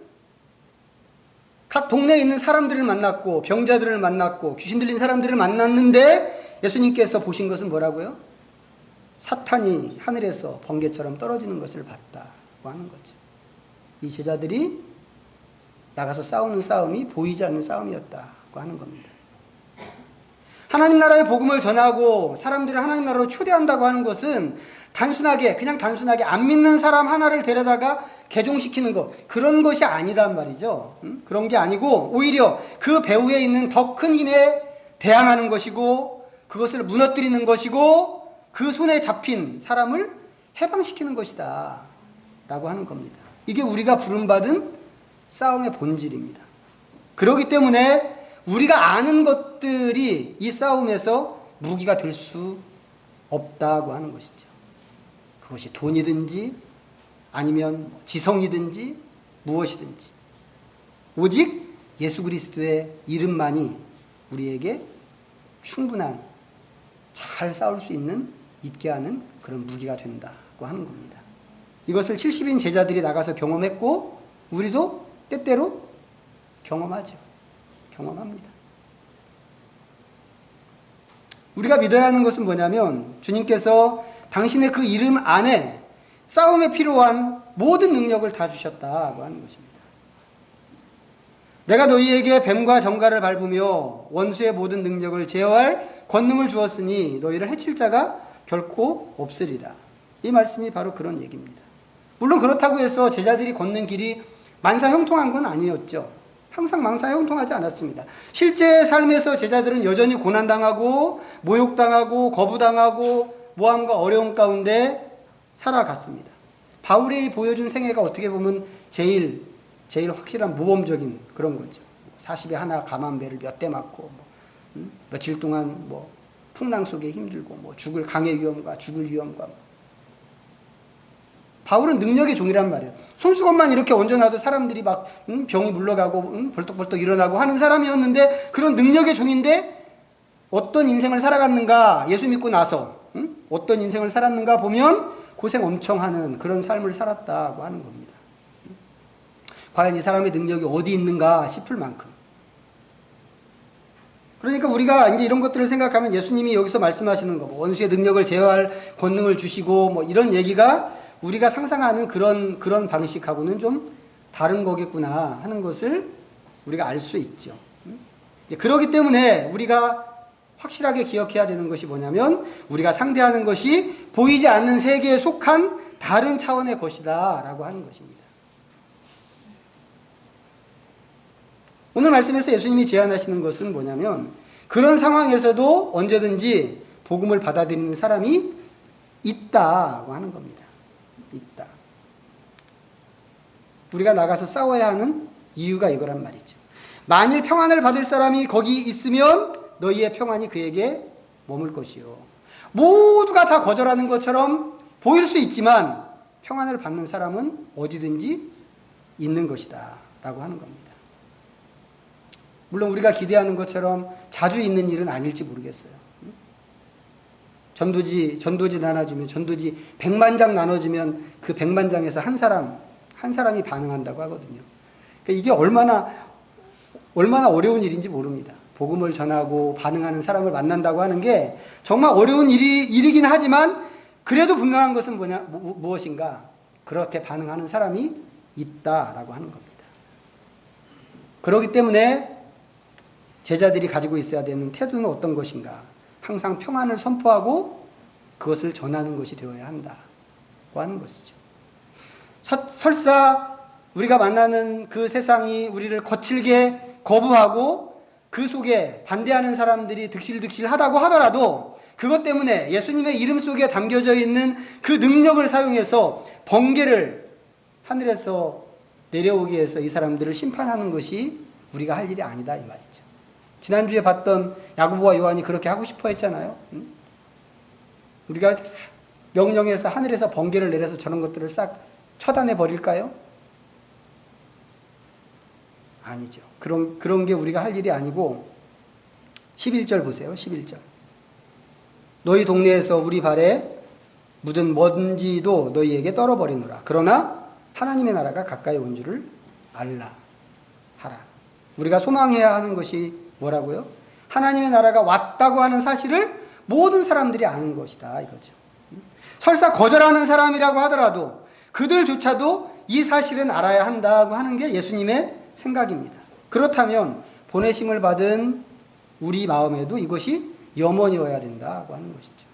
각 동네에 있는 사람들을 만났고, 병자들을 만났고, 귀신 들린 사람들을 만났는데, 예수님께서 보신 것은 뭐라고요? 사탄이 하늘에서 번개처럼 떨어지는 것을 봤다고 하는 거죠. 이 제자들이 나가서 싸우는 싸움이 보이지 않는 싸움이었다고 하는 겁니다. 하나님 나라의 복음을 전하고 사람들을 하나님 나라로 초대한다고 하는 것은 그냥 단순하게 안 믿는 사람 하나를 데려다가 개종시키는 것, 그런 것이 아니단 말이죠. 그런 게 아니고 오히려 그 배후에 있는 더 큰 힘에 대항하는 것이고, 그것을 무너뜨리는 것이고, 그 손에 잡힌 사람을 해방시키는 것이다 라고 하는 겁니다. 이게 우리가 부름받은 싸움의 본질입니다. 그렇기 때문에 우리가 아는 것들이 이 싸움에서 무기가 될 수 없다고 하는 것이죠. 그것이 돈이든지 아니면 지성이든지 무엇이든지, 오직 예수 그리스도의 이름만이 우리에게 충분한, 잘 싸울 수 있게 하는 그런 무기가 된다고 하는 겁니다. 이것을 70인 제자들이 나가서 경험했고, 우리도 때때로 경험합니다. 우리가 믿어야 하는 것은 뭐냐면, 주님께서 당신의 그 이름 안에 싸움에 필요한 모든 능력을 다 주셨다고 하는 것입니다. 내가 너희에게 뱀과 정갈을 밟으며 원수의 모든 능력을 제어할 권능을 주었으니 너희를 해칠 자가 결코 없으리라. 이 말씀이 바로 그런 얘기입니다. 물론 그렇다고 해서 제자들이 걷는 길이 만사형통한 건 아니었죠. 항상 만사형통하지 않았습니다. 실제 삶에서 제자들은 여전히 고난당하고 모욕당하고 거부당하고 모함과 어려움 가운데 살아갔습니다. 바울이 보여준 생애가 어떻게 보면 제일 확실한 모범적인 그런 거죠. 40에 하나 감한배를 몇 대 맞고, 며칠 동안 풍랑 속에 힘들고, 죽을 강의 위험과 죽을 위험과. 바울은 능력의 종이란 말이에요. 손수건만 이렇게 얹어놔도 사람들이 막 병이 물러가고 벌떡벌떡 일어나고 하는 사람이었는데, 그런 능력의 종인데 어떤 인생을 살아갔는가, 예수 믿고 나서 어떤 인생을 살았는가 보면 고생 엄청 하는 그런 삶을 살았다고 하는 겁니다. 과연 이 사람의 능력이 어디 있는가 싶을 만큼. 그러니까 우리가 이제 이런 것들을 생각하면 예수님이 여기서 말씀하시는 거, 원수의 능력을 제어할 권능을 주시고 뭐 이런 얘기가 우리가 상상하는 그런 방식하고는 좀 다른 거겠구나 하는 것을 우리가 알 수 있죠. 그렇기 때문에 우리가 확실하게 기억해야 되는 것이 뭐냐면 우리가 상대하는 것이 보이지 않는 세계에 속한 다른 차원의 것이다 라고 하는 것입니다. 오늘 말씀에서 예수님이 제안하시는 것은 뭐냐면 그런 상황에서도 언제든지 복음을 받아들이는 사람이 있다고 하는 겁니다. 있다. 우리가 나가서 싸워야 하는 이유가 이거란 말이죠. 만일 평안을 받을 사람이 거기 있으면 너희의 평안이 그에게 머물 것이요. 모두가 다 거절하는 것처럼 보일 수 있지만 평안을 받는 사람은 어디든지 있는 것이다 라고 하는 겁니다. 물론 우리가 기대하는 것처럼 자주 있는 일은 아닐지 모르겠어요. 전도지 나눠주면, 전도지 100만 장 나눠주면 그 100만 장에서 한 사람이 반응한다고 하거든요. 그러니까 이게 얼마나 어려운 일인지 모릅니다. 복음을 전하고 반응하는 사람을 만난다고 하는 게 정말 어려운 일이긴 하지만 그래도 분명한 것은 무엇인가? 그렇게 반응하는 사람이 있다라고 하는 겁니다. 그렇기 때문에 제자들이 가지고 있어야 되는 태도는 어떤 것인가? 항상 평안을 선포하고 그것을 전하는 것이 되어야 한다고 하는 것이죠. 설사 우리가 만나는 그 세상이 우리를 거칠게 거부하고 그 속에 반대하는 사람들이 득실득실하다고 하더라도 그것 때문에 예수님의 이름 속에 담겨져 있는 그 능력을 사용해서 번개를 하늘에서 내려오게 해서 이 사람들을 심판하는 것이 우리가 할 일이 아니다 이 말이죠. 지난주에 봤던 야고보와 요한이 그렇게 하고 싶어 했잖아요. 우리가 명령해서 하늘에서 번개를 내려서 저런 것들을 싹 처단해 버릴까요? 아니죠. 그런 게 우리가 할 일이 아니고 11절 보세요. 11절. 너희 동네에서 우리 발에 묻은 먼지도 너희에게 떨어버리노라. 그러나 하나님의 나라가 가까이 온 줄을 알라 하라. 우리가 소망해야 하는 것이 뭐라고요? 하나님의 나라가 왔다고 하는 사실을 모든 사람들이 아는 것이다 이거죠. 설사 거절하는 사람이라고 하더라도 그들조차도 이 사실은 알아야 한다고 하는 게 예수님의 생각입니다. 그렇다면 보내심을 받은 우리 마음에도 이것이 염원이어야 된다고 하는 것이죠.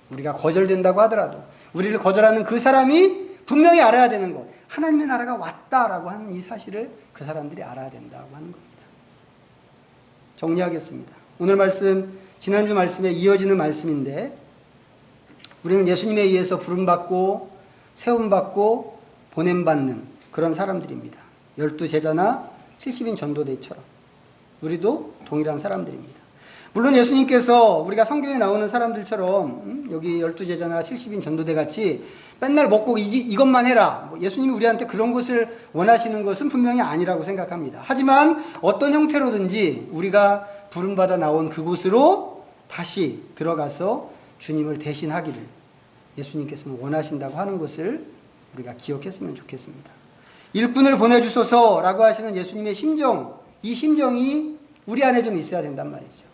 우리가 거절된다고 하더라도 우리를 거절하는 그 사람이 분명히 알아야 되는 것, 하나님의 나라가 왔다라고 하는 이 사실을 그 사람들이 알아야 된다고 하는 겁니다. 정리하겠습니다. 오늘 말씀, 지난주 말씀에 이어지는 말씀인데 우리는 예수님에 의해서 부름받고 세움받고 보냄받는 그런 사람들입니다. 12제자나 70인 전도대처럼 우리도 동일한 사람들입니다. 물론 예수님께서 우리가 성경에 나오는 사람들처럼 여기 12제자나 70인 전도대 같이 맨날 먹고 이것만 해라. 예수님이 우리한테 그런 것을 원하시는 것은 분명히 아니라고 생각합니다. 하지만 어떤 형태로든지 우리가 부름받아 나온 그곳으로 다시 들어가서 주님을 대신하기를 예수님께서는 원하신다고 하는 것을 우리가 기억했으면 좋겠습니다. 일꾼을 보내주소서라고 하시는 예수님의 심정, 이 심정이 우리 안에 좀 있어야 된단 말이죠.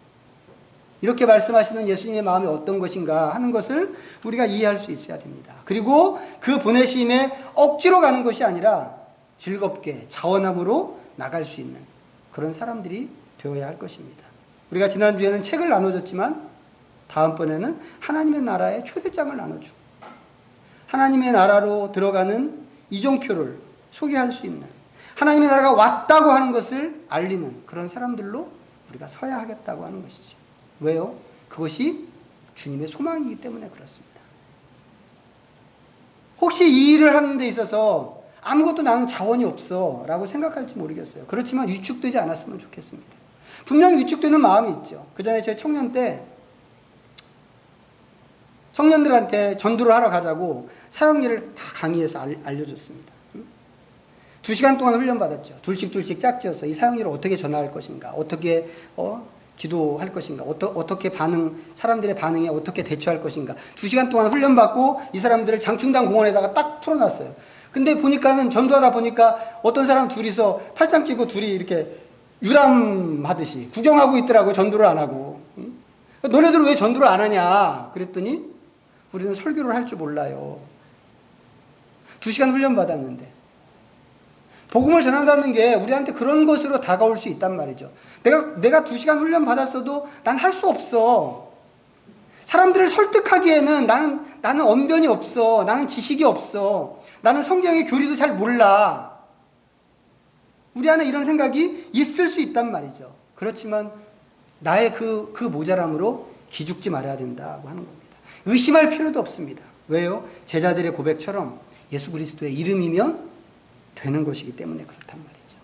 이렇게 말씀하시는 예수님의 마음이 어떤 것인가 하는 것을 우리가 이해할 수 있어야 됩니다. 그리고 그 보내심에 억지로 가는 것이 아니라 즐겁게 자원함으로 나갈 수 있는 그런 사람들이 되어야 할 것입니다. 우리가 지난주에는 책을 나눠줬지만 다음번에는 하나님의 나라의 초대장을 나눠주고 하나님의 나라로 들어가는 이종표를 소개할 수 있는 하나님의 나라가 왔다고 하는 것을 알리는 그런 사람들로 우리가 서야 하겠다고 하는 것이죠. 왜요? 그것이 주님의 소망이기 때문에 그렇습니다. 혹시 이 일을 하는 데 있어서 아무것도 나는 자원이 없어 라고 생각할지 모르겠어요. 그렇지만 위축되지 않았으면 좋겠습니다. 분명히 위축되는 마음이 있죠. 그 전에 저희 청년 때 청년들한테 전도를 하러 가자고 사역일을 다 강의해서 알려줬습니다. 2시간 동안 훈련받았죠. 둘씩 짝지어서 이 사역일을 어떻게 전할 것인가, 어떻게 기도할 것인가? 어떻게 사람들의 반응에 어떻게 대처할 것인가? 2시간 동안 훈련받고 이 사람들을 장충당 공원에다가 딱 풀어놨어요. 근데 보니까는 전도하다 보니까 어떤 사람 둘이서 팔짱 끼고 둘이 이렇게 유람하듯이 구경하고 있더라고요. 전도를 안 하고. 너네들은 왜 전도를 안 하냐? 그랬더니 우리는 설교를 할 줄 몰라요. 2시간 훈련받았는데. 복음을 전한다는 게 우리한테 그런 것으로 다가올 수 있단 말이죠. 내가 2시간 훈련 받았어도 난 할 수 없어. 사람들을 설득하기에는 나는 언변이 없어. 나는 지식이 없어. 나는 성경의 교리도 잘 몰라. 우리 안에 이런 생각이 있을 수 있단 말이죠. 그렇지만 나의 그 모자람으로 기죽지 말아야 된다고 하는 겁니다. 의심할 필요도 없습니다. 왜요? 제자들의 고백처럼 예수 그리스도의 이름이면 되는 것이기 때문에 그렇단 말이죠.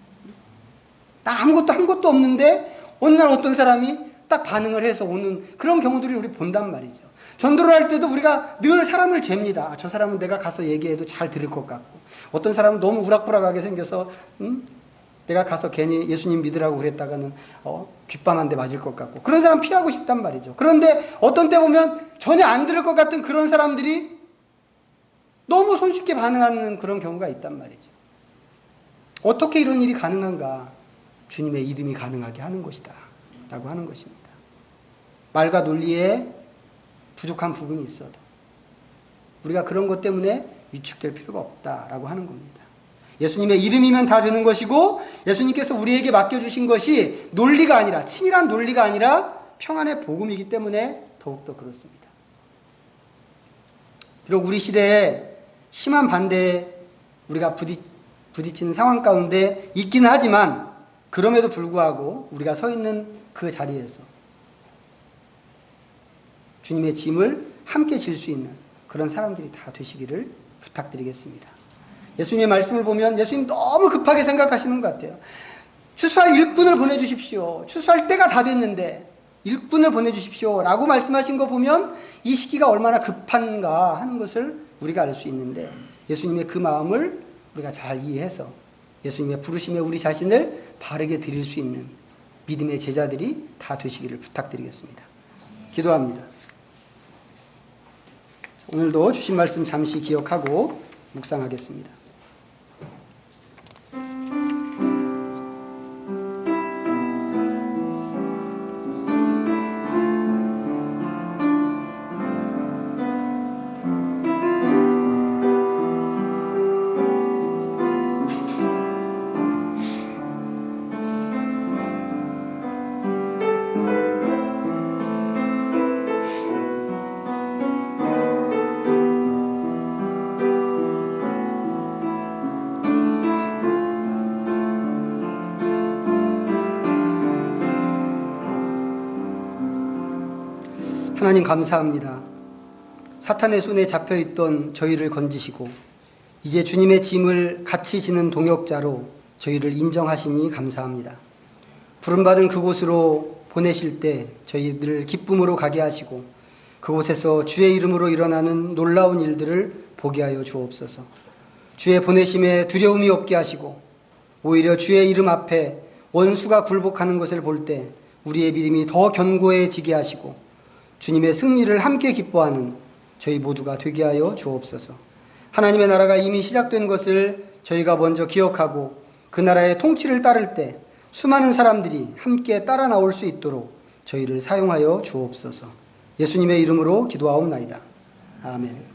나 아무것도 한 것도 없는데 어느 날 어떤 사람이 딱 반응을 해서 오는 그런 경우들을 우리 본단 말이죠. 전도를 할 때도 우리가 늘 사람을 잽니다. 저 사람은 내가 가서 얘기해도 잘 들을 것 같고, 어떤 사람은 너무 우락부락하게 생겨서 내가 가서 괜히 예수님 믿으라고 그랬다가는 귓밤 한 대 맞을 것 같고, 그런 사람 피하고 싶단 말이죠. 그런데 어떤 때 보면 전혀 안 들을 것 같은 그런 사람들이 너무 손쉽게 반응하는 그런 경우가 있단 말이죠. 어떻게 이런 일이 가능한가? 주님의 이름이 가능하게 하는 것이다 라고 하는 것입니다. 말과 논리에 부족한 부분이 있어도 우리가 그런 것 때문에 위축될 필요가 없다라고 하는 겁니다. 예수님의 이름이면 다 되는 것이고, 예수님께서 우리에게 맡겨주신 것이 논리가 아니라, 치밀한 논리가 아니라 평안의 복음이기 때문에 더욱더 그렇습니다. 비록 우리 시대에 심한 반대에 우리가 부딪히는 상황 가운데 있기는 하지만, 그럼에도 불구하고 우리가 서 있는 그 자리에서 주님의 짐을 함께 질 수 있는 그런 사람들이 다 되시기를 부탁드리겠습니다. 예수님의 말씀을 보면 예수님 너무 급하게 생각하시는 것 같아요. 추수할 일꾼을 보내주십시오. 추수할 때가 다 됐는데 일꾼을 보내주십시오 라고 말씀하신 거 보면 이 시기가 얼마나 급한가 하는 것을 우리가 알 수 있는데, 예수님의 그 마음을 우리가 잘 이해해서 예수님의 부르심에 우리 자신을 바르게 드릴 수 있는 믿음의 제자들이 다 되시기를 부탁드리겠습니다. 기도합니다. 오늘도 주신 말씀 잠시 기억하고 묵상하겠습니다. 하나님 감사합니다. 사탄의 손에 잡혀있던 저희를 건지시고 이제 주님의 짐을 같이 지는 동역자로 저희를 인정하시니 감사합니다. 부름받은 그곳으로 보내실 때 저희들을 기쁨으로 가게 하시고 그곳에서 주의 이름으로 일어나는 놀라운 일들을 보게 하여 주옵소서. 주의 보내심에 두려움이 없게 하시고 오히려 주의 이름 앞에 원수가 굴복하는 것을 볼 때 우리의 믿음이 더 견고해지게 하시고 주님의 승리를 함께 기뻐하는 저희 모두가 되게 하여 주옵소서. 하나님의 나라가 이미 시작된 것을 저희가 먼저 기억하고 그 나라의 통치를 따를 때 수많은 사람들이 함께 따라 나올 수 있도록 저희를 사용하여 주옵소서. 예수님의 이름으로 기도하옵나이다. 아멘.